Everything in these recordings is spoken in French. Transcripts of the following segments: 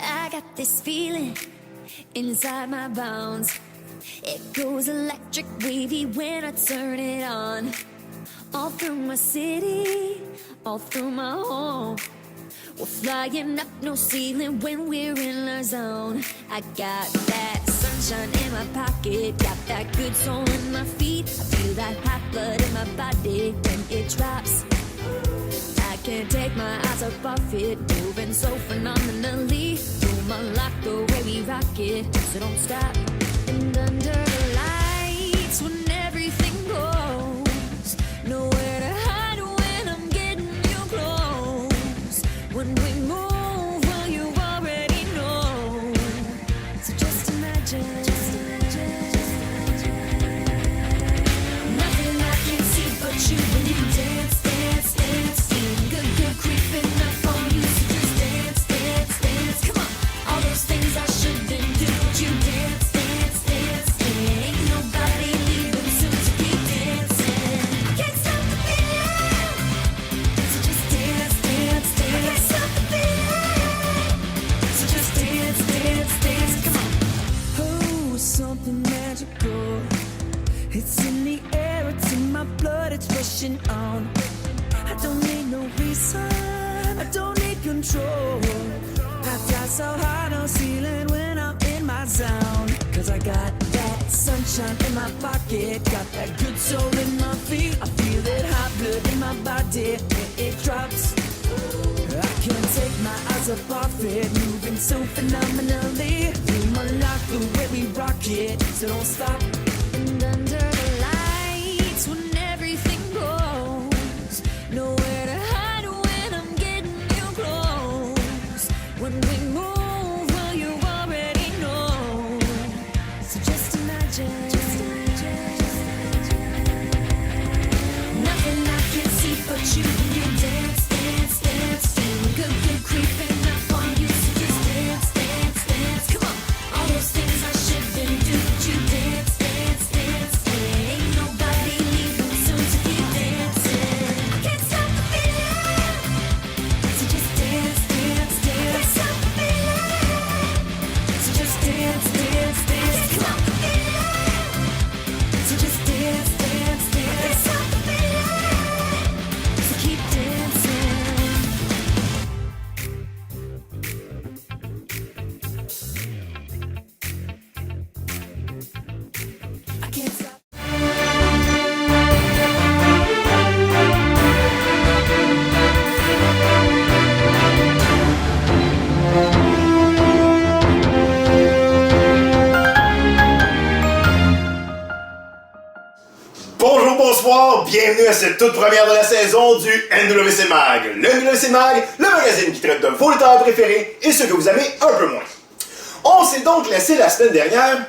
I got this feeling inside my bones. It goes electric wavy when I turn it on. All through my city, all through my home. We're flying up, no ceiling when we're in our zone. I got that sunshine in my pocket, got that good soul in my feet. I feel that hot blood in my body when it drops. I can't take my eyes off it, moving so phenomenally. Through my life, the way we rock it, so don't stop. And under the lights, when everything goes, nowhere to hide when I'm getting you close. When we move, well, you already know. So just imagine. Nothing I can see but you when you dance, dance, dance. Feeling good, good creeping up on you. So just dance, dance, dance. Come on, all those things I shouldn't do, but you dance, dance, dance. Ain't nobody leaving soon, so keep dancing. I can't stop the feeling. So just dance, dance, dance. I can't stop the feeling. So just dance, dance, dance. Come on. Oh, something magical. It's in the air, it's in my blood, it's rushing on. I don't need no reason, I don't need control. I fly so high, no ceiling when I'm in my zone. Cause I got that sunshine in my pocket, got that good soul in my feet. I feel that hot blood in my body when it drops. I can't take my eyes off it, moving so phenomenally. Through my life, the way we rock it, so don't stop. And under the lights, when everything goes, nowhere to hide when I'm getting you close. When we move, well, you already know. So just imagine. Nothing I can see but you when you dance, dance, dance. Feeling good, good creeping up on you. So just dance, dance, dance. Come on, all those things I shouldn't do, but you dance, dance, dance. Ain't nobody leaving soon, so keep dancing. I can't stop the feeling. So just dance, dance, dance. I can't stop the feeling. So just dance, dance, dance. I can't stop the feeling. So just dance, dance, dance. I can't stop the feeling. So keep dancing. I can't stop. Bonjour, bonsoir, bienvenue à cette toute première de la saison du NWC Mag. Le NWC Mag, le magazine qui traite de vos lutteurs préférés et ceux que vous aimez un peu moins. On s'est donc laissé la semaine dernière,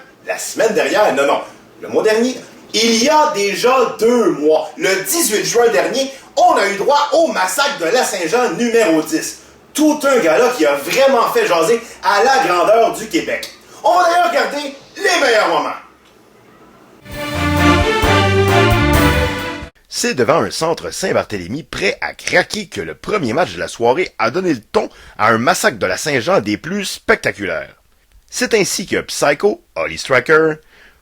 non, le mois dernier, il y a déjà 2 mois, le 18 juin dernier, on a eu droit au massacre de la Saint-Jean numéro 10. Tout un gala qui a vraiment fait jaser à la grandeur du Québec. On va d'ailleurs regarder les meilleurs moments. C'est devant un centre Saint-Barthélemy prêt à craquer que le premier match de la soirée a donné le ton à un massacre de la Saint-Jean des plus spectaculaires. C'est ainsi que Psycho, Holly Striker,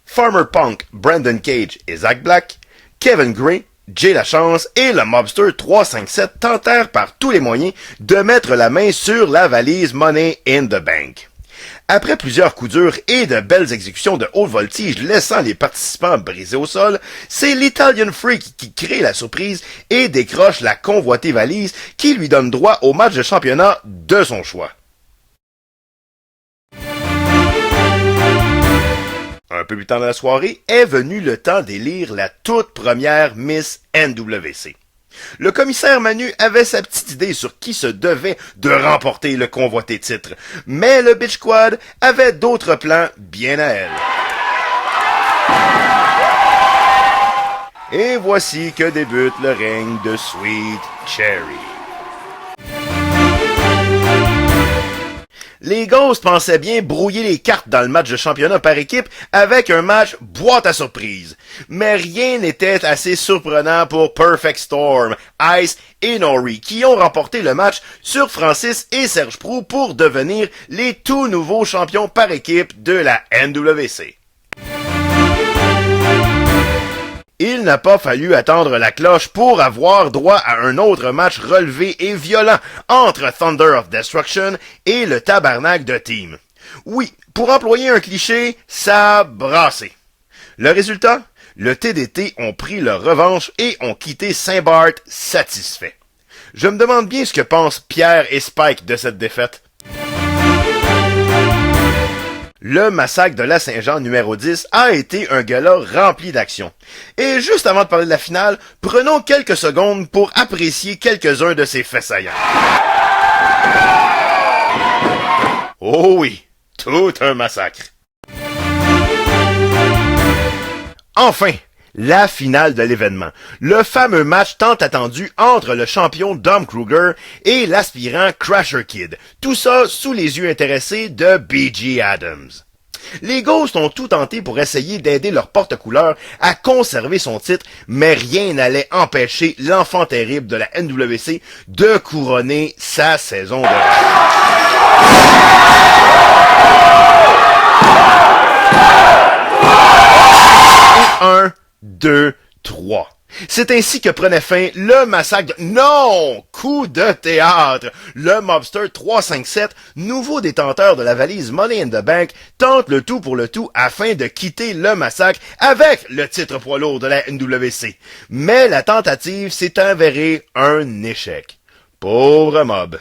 Farmer Punk, Brandon Cage et Zach Black, Kevin Gray, Jay Lachance et le Mobster 357 tentèrent par tous les moyens de mettre la main sur la valise Money in the Bank. Après plusieurs coups durs et de belles exécutions de haute voltige laissant les participants brisés au sol, c'est l'Italian Freak qui crée la surprise et décroche la convoitée valise qui lui donne droit au match de championnat de son choix. Un peu plus tard dans la soirée est venu le temps d'élire la toute première Miss NWC. Le commissaire Manu avait sa petite idée sur qui se devait de remporter le convoité titre, mais le Bitch Squad avait d'autres plans bien à elle. Et voici que débute le règne de Sweet Cherry. Les Ghosts pensaient bien brouiller les cartes dans le match de championnat par équipe avec un match boîte à surprise. Mais rien n'était assez surprenant pour Perfect Storm, Ice et Nori qui ont remporté le match sur Francis et Serge Prou pour devenir les tout nouveaux champions par équipe de la NWC. Il n'a pas fallu attendre la cloche pour avoir droit à un autre match relevé et violent entre Thunder of Destruction et le Tabarnak de Team. Oui, pour employer un cliché, ça a brassé. Le résultat? Le TDT ont pris leur revanche et ont quitté Saint-Barth satisfaits. Je me demande bien ce que pensent Pierre et Spike de cette défaite. Le massacre de la Saint-Jean numéro 10 a été un gala rempli d'action. Et juste avant de parler de la finale, prenons quelques secondes pour apprécier quelques-uns de ces faits saillants. Oh oui, tout un massacre. Enfin, la finale de l'événement. Le fameux match tant attendu entre le champion Dom Kruger et l'aspirant Crasher Kid. Tout ça sous les yeux intéressés de B.G. Adams. Les Ghosts ont tout tenté pour essayer d'aider leur porte-couleur à conserver son titre, mais rien n'allait empêcher l'enfant terrible de la NWC de couronner sa saison de rêve. 1, 2, 3. C'est ainsi que prenait fin le massacre de... Non! Coup de théâtre! Le Mobster 357, nouveau détenteur de la valise Money in the Bank, tente le tout pour le tout afin de quitter le massacre avec le titre poids lourd de la NWC. Mais la tentative s'est avérée un échec. Pauvre Mob.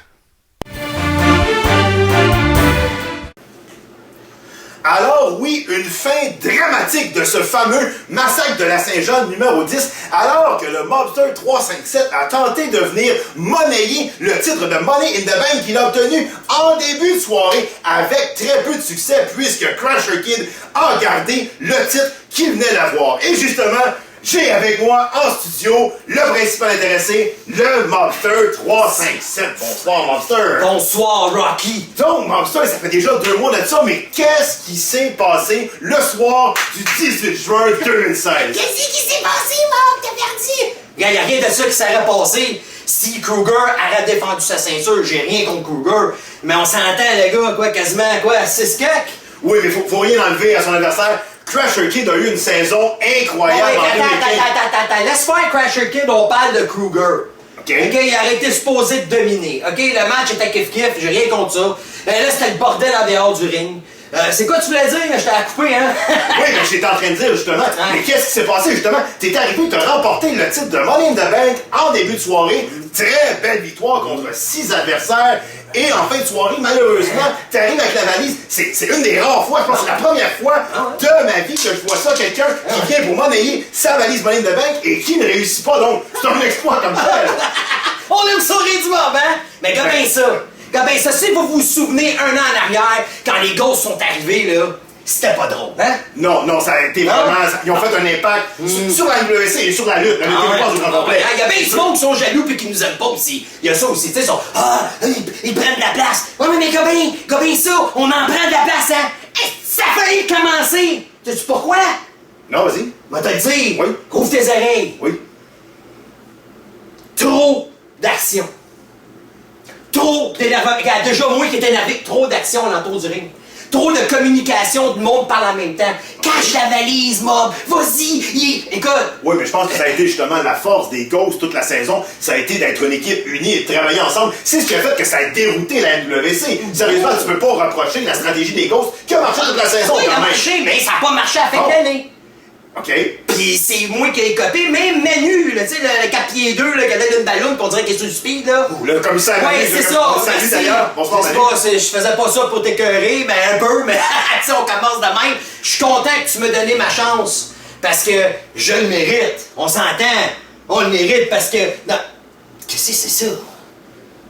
Alors oui, une fin dramatique de ce fameux massacre de la Saint-Jean numéro 10, alors que le Mobster 357 a tenté de venir monnayer le titre de Money in the Bank qu'il a obtenu en début de soirée avec très peu de succès puisque Crasher Kid a gardé le titre qu'il venait d'avoir. Et justement, j'ai avec moi en studio le principal intéressé, le Mobster 357. Bonsoir, Mobster. Bonsoir, Rocky. Donc, Mobster, ça fait déjà 2 mois de ça, mais qu'est-ce qui s'est passé le soir du 18 juin 2016? Qu'est-ce qui s'est passé, Mob? T'as perdu? Y'a rien de ça qui serait passé si Kruger aurait défendu sa ceinture. J'ai rien contre Kruger, mais on s'entend, le gars, quoi, quasiment, 6 cacs? Oui, mais faut rien enlever à son adversaire. Crasher Kid a eu une saison incroyable. Attends, laisse faire Crasher Kid, on parle de Kruger. OK, il a arrêté supposé de dominer. OK, le match était kiff-kiff, j'ai rien contre ça. Là, c'était le bordel en dehors du ring. C'est quoi tu voulais dire? Je t'ai coupé, hein? Oui, mais j'étais en train de dire, justement. Mais qu'est-ce qui s'est passé, justement? T'es arrivé, t'as remporté le titre de Money in the Bank en début de soirée. Très belle victoire contre 6 adversaires. Et en fin de soirée, malheureusement, t'arrives avec la valise. C'est une des rares fois, je pense que c'est la première fois de ma vie que je vois ça, quelqu'un qui vient pour monnayer sa valise Money in the Bank et qui ne réussit pas. Donc, c'est un exploit comme tel. On aime ça rire du moment, hein? Mais comme ça, si vous vous souvenez un an en arrière, quand les Ghosts sont arrivés, là, c'était pas drôle, hein? Non, ça a été vraiment... Ils ont fait un impact sur la WC et sur la lutte. La lutte au grand complet. Il y a bien du monde qui sont jaloux et qui nous aiment pas aussi. Il y a ça aussi, tu sais, ils sont... ils prennent de la place. Ouais, mais Gobin, ça, on en prend de la place, hein? Ça a failli commencer. Sais-tu pourquoi? Non, vas-y. Va te le dire. Oui. Ouvre tes oreilles. Oui. Trop d'action. Trop d'énervement. Regarde, déjà moi qui est énervé, trop d'action alentour du ring. Trop de communication, de monde parle en même temps. Cache la valise, Mob. Vas-y. Écoute. Oui, mais je pense que ça a été justement la force des Ghosts toute la saison. Ça a été d'être une équipe unie et de travailler ensemble. C'est ce qui a fait que ça a dérouté la NWC. Sérieusement, tu peux pas reprocher la stratégie des Ghosts qui a marché toute la saison. Oui, il a marché, mais ça a pas marché à la fin de l'année. OK. Pis c'est moi qui l'ai copié, même Manu, là, tu sais, le 4 pieds 2, là, qui a d'une ballon, qu'on dirait qu'il est sur le speed, là. Ouh, le commissaire. Ouais, c'est ça. Salut d'ailleurs. Bonsoir, Manu. Je faisais pas ça pour t'écœurer, mais un peu, mais tu sais, on commence de même. Je suis content que tu me donné ma chance, parce que je le mérite. On s'entend. On le mérite parce que... Non. Qu'est-ce que c'est ça?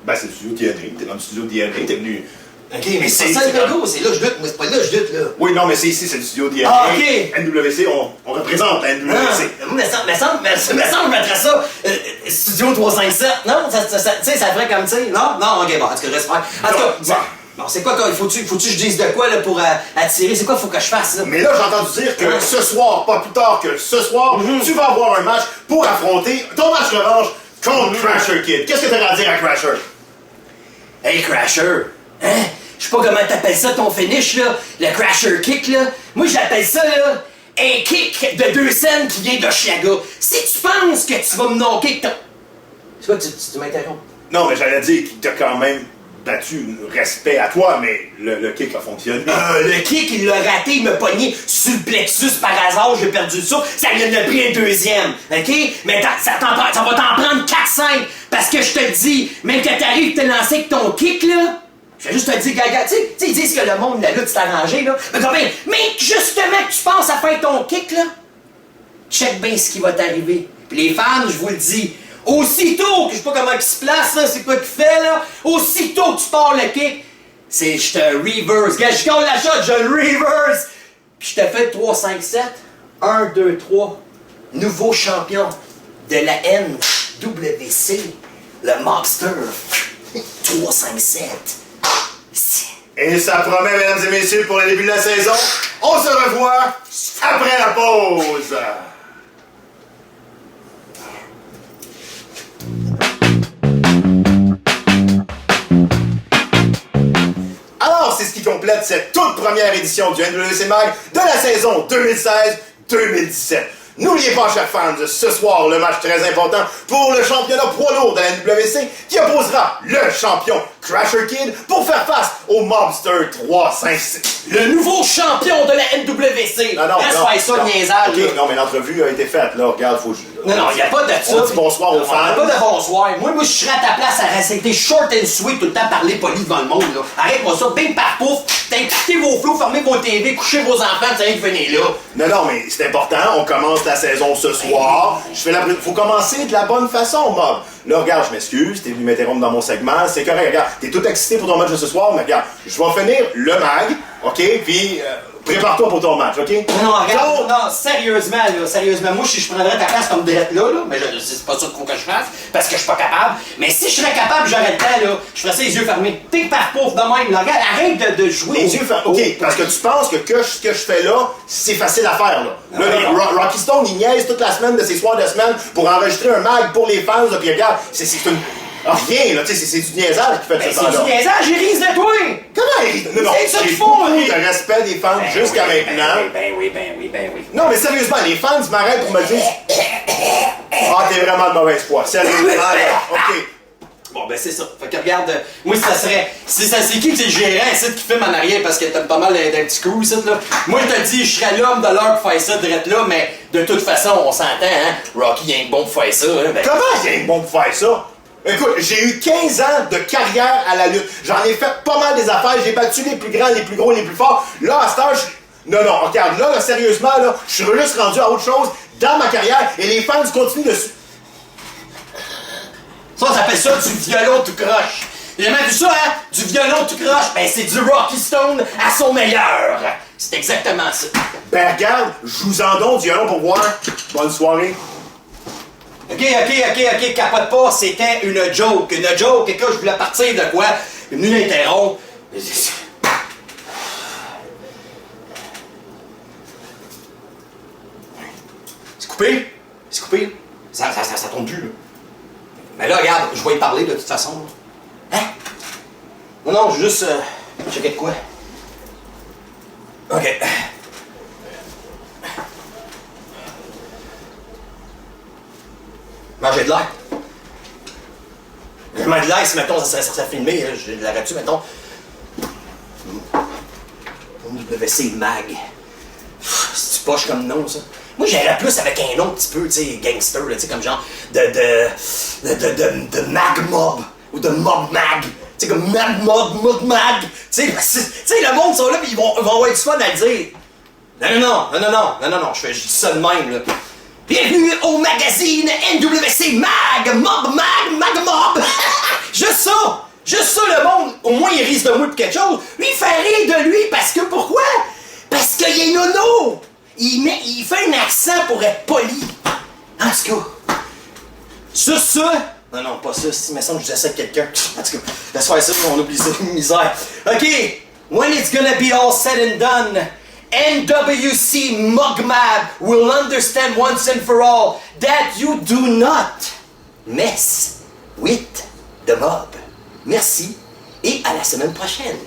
Ben, c'est le studio DNA. T'es dans le studio DNA, t'es venu... OK, mais c'est ça le logo, c'est là je doute, moi c'est pas là je doute, là. Oui, non, mais c'est ici, c'est le studio DNA. Ah, OK. NWC, on représente la NWC. Me semble, je mettrais ça, Studio 357, non? Tu sais, ça ferait comme, tu sais, non? Non, OK, bon, en tout cas, reste faire. En tout cas, Bon, c'est quoi, faut-tu que je dise de quoi, là, pour attirer? C'est quoi, faut que je fasse, là? Mais là, j'ai entendu dire que ce soir, pas plus tard que ce soir, tu vas avoir un match pour affronter ton match revanche contre Crasher Kid. Qu'est-ce que t'as à dire à Crasher? Hey, Crasher! Hein? Je sais pas comment t'appelles ça, ton finish, là. Le Crasher Kick, là. Moi, j'appelle ça, là, un kick de 2 cents qui vient d'Oshiaga. Si tu penses que tu vas me knocker, c'est quoi, tu m'interromps? Non, mais j'allais dire qu'il t'a quand même battu, respect à toi, mais le kick a fonctionné. Le kick, il l'a raté, il m'a pogné sur le plexus par hasard, j'ai perdu le souffle, ça lui en a pris un deuxième, ok? Mais ça va t'en prendre 4-5, parce que je te le dis, même quand t'arrives te lancer avec ton kick, là, je vais juste te dire, gaga, tu sais, ils disent que le monde, la lutte, c'est arrangé, là, mais justement que tu penses à faire ton kick, là, check bien ce qui va t'arriver. Puis les fans, je vous le dis, aussitôt que je sais pas comment il se place, là, c'est quoi qu'il fait, là, aussitôt que tu pars le kick, c'est je te reverse. Gars, je compte la shot, je le reverse. Puis je te fais 3, 5, 7. 1, 2, 3. Nouveau champion de la NWC, le Mobster. 3, 5, 7. Et ça promet, mesdames et messieurs, pour le début de la saison. On se revoit après la pause. Alors, c'est ce qui complète cette toute première édition du NWC Mag de la saison 2016-2017. N'oubliez pas, chers fans, ce soir, le match très important pour le championnat poids lourd de la NWC qui opposera le champion Crasher Kid pour faire face au Mobster 356. Le nouveau champion de la NWC. Non, non, laisse non, faire ça, non. le niaisage. Ok, là. non, mais l'entrevue a été faite, là. Regarde, faut... Non, non, il a pas de ça. On dit bonsoir aux On fans. a pas de bonsoir. Moi, je serais à ta place à rester short and sweet tout le temps, parler poli devant le monde, là. Arrête-moi ça, bing, par pouf, écoutez vos flots, fermez vos TV, couchez vos enfants, ça vient de finir là. Non, non, mais c'est important, on commence la saison ce soir. Faut commencer de la bonne façon, Mob. Là, regarde, je m'excuse, t'es venu m'interrompre dans mon segment, c'est correct, regarde, t'es tout excité pour ton match de ce soir, mais regarde, je vais finir le mag, ok, puis prépare-toi pour ton match, ok? Non, regarde, non, sérieusement, moi, si je prendrais ta place comme drette là, mais c'est pas ça qu'il faut que je fasse, parce que je suis pas capable, mais si je serais capable, j'aurais le temps, là, je ferais ça les yeux fermés, tic par pouf de même, là, regarde, arrête de jouer. Les yeux fermés, ok, parce que tu penses que ce que je fais là, c'est facile à faire, là. Là, Rocky Stone, il niaise toute la semaine de ses soirs de semaine pour enregistrer un mag pour les fans, là, puis regarde, c'est une... rien, là, tu sais, c'est du niaisage qui fait Ben, ça, c'est là. du niaisage, il risque de toi! Comment il... Non, non, C'est ça j'ai qu'ils font, beaucoup lui. de respect des fans jusqu'à maintenant. Ben oui. Non, mais sérieusement, les fans m'arrêtent pour me dire... Ah, t'es vraiment de mauvaise foi. Sérieusement, là, ok. Bon, ben c'est ça. Fait que regarde, moi, ça serait. C'est qui le gérant ici qui filme en arrière parce que t'as pas mal d'un petit crew ici, là? Moi, je te dis, je serais l'homme de l'heure pour faire ça, direct là, mais de toute façon, on s'entend, hein? Rocky, il est bon pour faire ça, hein? Ben... Comment il est bon pour faire ça? Écoute, j'ai eu 15 ans de carrière à la lutte. J'en ai fait pas mal des affaires. J'ai battu les plus grands, les plus gros, les plus forts. Là, à cet âge... Non, regarde, là, sérieusement, là, je suis juste rendu à autre chose dans ma carrière et les fans continuent de... Ça, on s'appelle ça du violon tout croche. J'ai jamais vu ça, hein? Du violon tout croche, ben c'est du Rocky Stone à son meilleur. C'est exactement ça. Ben regarde, je vous en donne du violon pour voir. Bonne soirée. Ok, capote pas, c'était une joke. Une joke, et que je voulais partir de quoi? Il est venu l'interrompre. C'est coupé? C'est coupé? Ça tombe plus, là. Mais là, regarde, je vais y parler de toute façon. Hein? Non, je veux juste checker de quoi. Ok. Ben, j'ai de l'air. J'ai de l'air, si, mettons, ça serait filmé, je l'arrête-tu, mettons. WC Mag. C'est-tu poche comme nom, ça? Moi, j'irais plus avec un nom un petit peu, tu sais, gangster, tu sais, comme genre de Mag Mob, ou de Mob Mag. Tu sais, comme Mag Mob Mag. Tu sais, le monde sont là, pis ils vont avoir du fun à le dire. Non, je dis ça de même, là. Bienvenue au magazine NWC Mag Mob. Juste ça, le monde, au moins il risque de moi pour quelque chose. Lui, il fait rire de lui, parce que pourquoi? Parce qu'il est nono. Il fait un accent pour être poli. En tout cas, sur ça, Non, non, pas ça. Si, il me semble que je disais ça à quelqu'un. En tout cas, laisse faire ça, on oublie ça, misère. OK, when it's gonna be all said and done, NWC Mugmab will understand once and for all that you do not mess with the mob. Merci et à la semaine prochaine.